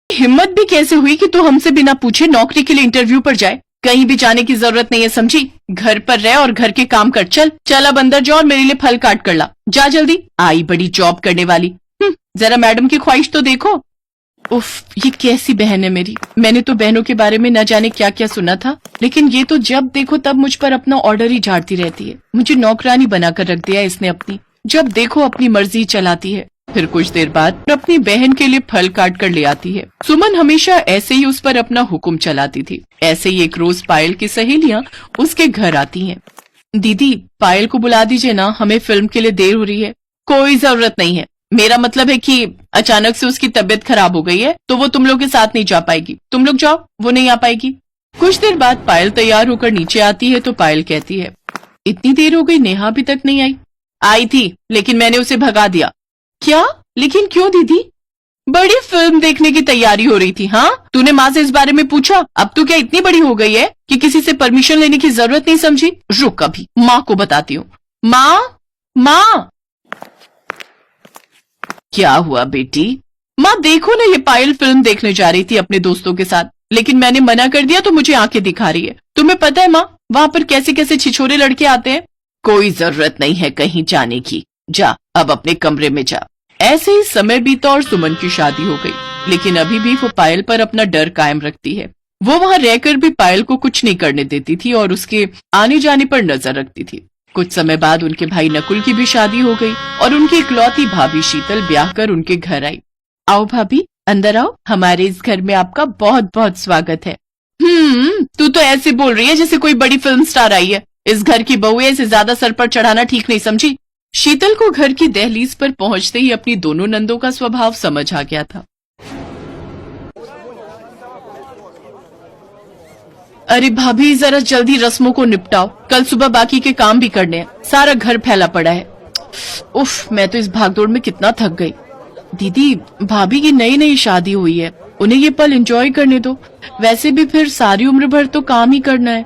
हिम्मत भी कैसे हुई कि तू हमसे बिना पूछे नौकरी के लिए इंटरव्यू पर जाए? कहीं भी जाने की जरूरत नहीं है, समझी? घर पर रह और घर के काम कर। चल अब अंदर जाओ और मेरे लिए फल काट कर ला। जा जल्दी। आई बड़ी जॉब करने वाली। जरा मैडम की ख्वाहिश तो देखो। उफ, ये कैसी बहन है मेरी। मैंने तो बहनों के बारे में न जाने क्या क्या सुना था, लेकिन ये तो जब देखो तब मुझ पर अपना ऑर्डर ही झाड़ती रहती है। मुझे नौकरानी बनाकर रख दिया इसने अपनी। जब देखो अपनी मर्जी चलाती है। फिर कुछ देर बाद अपनी बहन के लिए फल काट कर ले आती है। सुमन हमेशा ऐसे ही उस पर अपना हुक्म चलाती थी। ऐसे ही एक रोज पायल की सहेलियां उसके घर आती हैं। दीदी, पायल को बुला दीजिए ना, हमें फिल्म के लिए देर हो रही है। कोई जरूरत नहीं है। मेरा मतलब है कि अचानक से उसकी तबीयत खराब हो गई है, तो वो तुम लोग के साथ नहीं जा पाएगी। तुम लोग जाओ, वो नहीं आ पाएगी। कुछ देर बाद पायल तैयार होकर नीचे आती है तो पायल कहती है, इतनी देर हो गई, नेहा अभी तक नहीं आई। आई थी, लेकिन मैंने उसे भगा दिया। क्या? लेकिन क्यों दीदी? बड़ी फिल्म देखने की तैयारी हो रही थी। हाँ, तूने माँ से इस बारे में पूछा? अब तो क्या इतनी बड़ी हो गई है कि किसी से परमिशन लेने की जरूरत नहीं समझी? रुक, अभी माँ को बताती हूँ। माँ, क्या हुआ बेटी? माँ देखो ना, ये पायल फिल्म देखने जा रही थी अपने दोस्तों के साथ, लेकिन मैंने मना कर दिया तो मुझे आंखें दिखा रही है। तुम्हें पता है माँ, वहाँ पर कैसे कैसे छिछोरे लड़के आते हैं। कोई जरूरत नहीं है कहीं जाने की। जा अब अपने कमरे में जा। ऐसे ही समय बीता और सुमन की शादी हो गई, लेकिन अभी भी वो पायल पर अपना डर कायम रखती है। वो वहाँ रहकर भी पायल को कुछ नहीं करने देती थी और उसके आने जाने पर नजर रखती थी। कुछ समय बाद उनके भाई नकुल की भी शादी हो गई और उनकी इकलौती भाभी शीतल ब्याह कर उनके घर आई। आओ भाभी, अंदर आओ, हमारे इस घर में आपका बहुत बहुत स्वागत है। तू तो ऐसे बोल रही है जैसे कोई बड़ी फिल्म स्टार आई है। इस घर की बहू है, इसे ज्यादा सर पर चढ़ाना ठीक नहीं समझी। शीतल को घर की दहलीज पर पहुंचते ही अपनी दोनों नंदों का स्वभाव समझ आ गया था। अरे भाभी, जरा जल्दी रस्मों को निपटाओ, कल सुबह बाकी के काम भी करने हैं। सारा घर फैला पड़ा है। उफ, मैं तो इस भागदौड़ में कितना थक गई। दीदी, भाभी की नई नई शादी हुई है, उन्हें ये पल एंजॉय करने दो। वैसे भी फिर सारी उम्र भर तो काम ही करना है।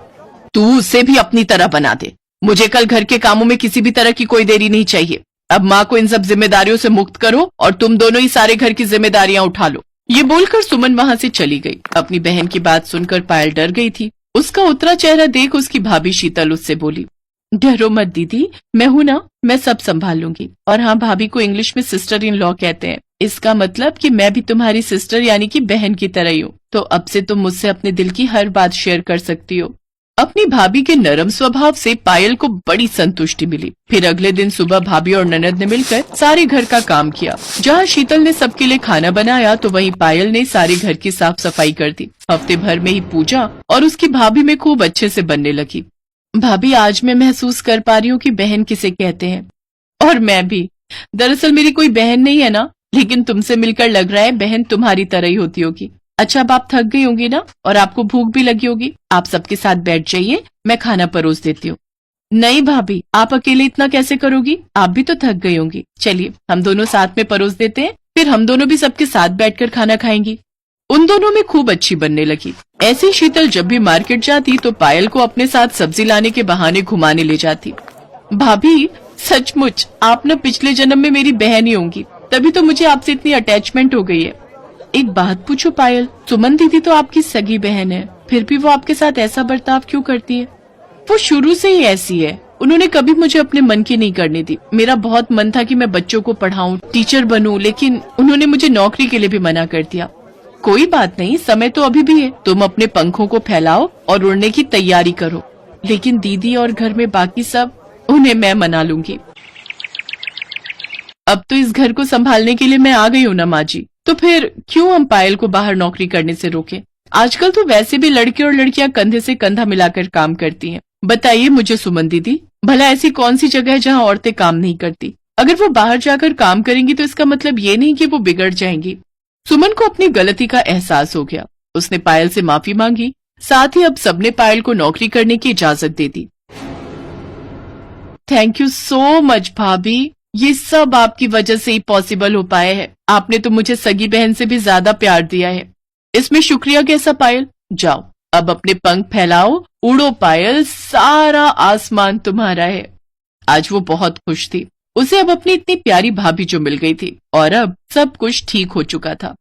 तू उसे भी अपनी तरह बना दे। मुझे कल घर के कामों में किसी भी तरह की कोई देरी नहीं चाहिए। अब माँ को इन सब जिम्मेदारियों से मुक्त करो और तुम दोनों ही सारे घर की जिम्मेदारियां उठा लो। ये बोलकर सुमन वहाँ से चली गई। अपनी बहन की बात सुनकर पायल डर गई थी। उसका उतरा चेहरा देख उसकी भाभी शीतल उससे बोली, डरो मत दीदी, मैं हूं ना, मैं सब संभाल लूंगी। और हाँ, भाभी को इंग्लिश में सिस्टर इन लॉ कहते हैं। इसका मतलब कि मैं भी तुम्हारी सिस्टर यानी कि बहन की तरह ही हूँ। तो अब से तुम मुझसे अपने दिल की हर बात शेयर कर सकती हो। अपनी भाभी के नरम स्वभाव से पायल को बड़ी संतुष्टि मिली। फिर अगले दिन सुबह भाभी और ननद ने मिलकर सारे घर का काम किया। जहाँ शीतल ने सबके लिए खाना बनाया तो वहीं पायल ने सारे घर की साफ सफाई कर दी। हफ्ते भर में ही पूजा और उसकी भाभी में खूब अच्छे से बनने लगी। भाभी, आज मैं महसूस कर पा रही हूँ कि बहन किसे कहते हैं। और मैं भी। दरअसल मेरी कोई बहन नहीं है ना, लेकिन तुमसे मिलकर लग रहा है बहन तुम्हारी तरह ही होती होगी। अच्छा, अब आप थक गई होंगी ना, और आपको भूख भी लगी होगी। आप सबके साथ बैठ जाइए, मैं खाना परोस देती हूँ। नहीं भाभी, आप अकेले इतना कैसे करोगी? आप भी तो थक गई होंगी। चलिए हम दोनों साथ में परोस देते हैं, फिर हम दोनों भी सबके साथ बैठकर खाना खाएंगी। उन दोनों में खूब अच्छी बनने लगी। ऐसे ही शीतल जब भी मार्केट जाती तो पायल को अपने साथ सब्जी लाने के बहाने घुमाने ले जाती। भाभी, सचमुच आप न पिछले जन्म में मेरी बहन ही होंगी, तभी तो मुझे आपसे इतनी अटैचमेंट हो गई है। एक बात पूछो पायल, सुमन दीदी तो आपकी सगी बहन है, फिर भी वो आपके साथ ऐसा बर्ताव क्यों करती है? वो शुरू से ही ऐसी है। उन्होंने कभी मुझे अपने मन की नहीं करने दी। मेरा बहुत मन था कि मैं बच्चों को पढ़ाऊं, टीचर बनूं, लेकिन उन्होंने मुझे नौकरी के लिए भी मना कर दिया। कोई बात नहीं, समय तो अभी भी है। तुम अपने पंखों को फैलाओ और उड़ने की तैयारी करो। लेकिन दीदी और घर में बाकी सब, उन्हें मैं मना लूंगी। अब तो इस घर को संभालने के लिए मैं आ गई हूँ ना माँ जी, तो फिर क्यों हम पायल को बाहर नौकरी करने से रोकें? आजकल तो वैसे भी लड़के और लड़कियां कंधे से कंधा मिलाकर काम करती हैं। बताइए मुझे सुमन दीदी, भला ऐसी कौन सी जगह है जहाँ औरतें काम नहीं करती? अगर वो बाहर जाकर काम करेंगी तो इसका मतलब ये नहीं कि वो बिगड़ जाएंगी। सुमन को अपनी गलती का एहसास हो गया। उसने पायल से माफी मांगी, साथ ही अब सबने पायल को नौकरी करने की इजाजत दे दी। थैंक यू सो मच भाभी, ये सब आपकी वजह से ही पॉसिबल हो पाया है। आपने तो मुझे सगी बहन से भी ज्यादा प्यार दिया है। इसमें शुक्रिया कैसा पायल? जाओ अब अपने पंख फैलाओ, उड़ो पायल, सारा आसमान तुम्हारा है। आज वो बहुत खुश थी। उसे अब अपनी इतनी प्यारी भाभी जो मिल गई थी और अब सब कुछ ठीक हो चुका था।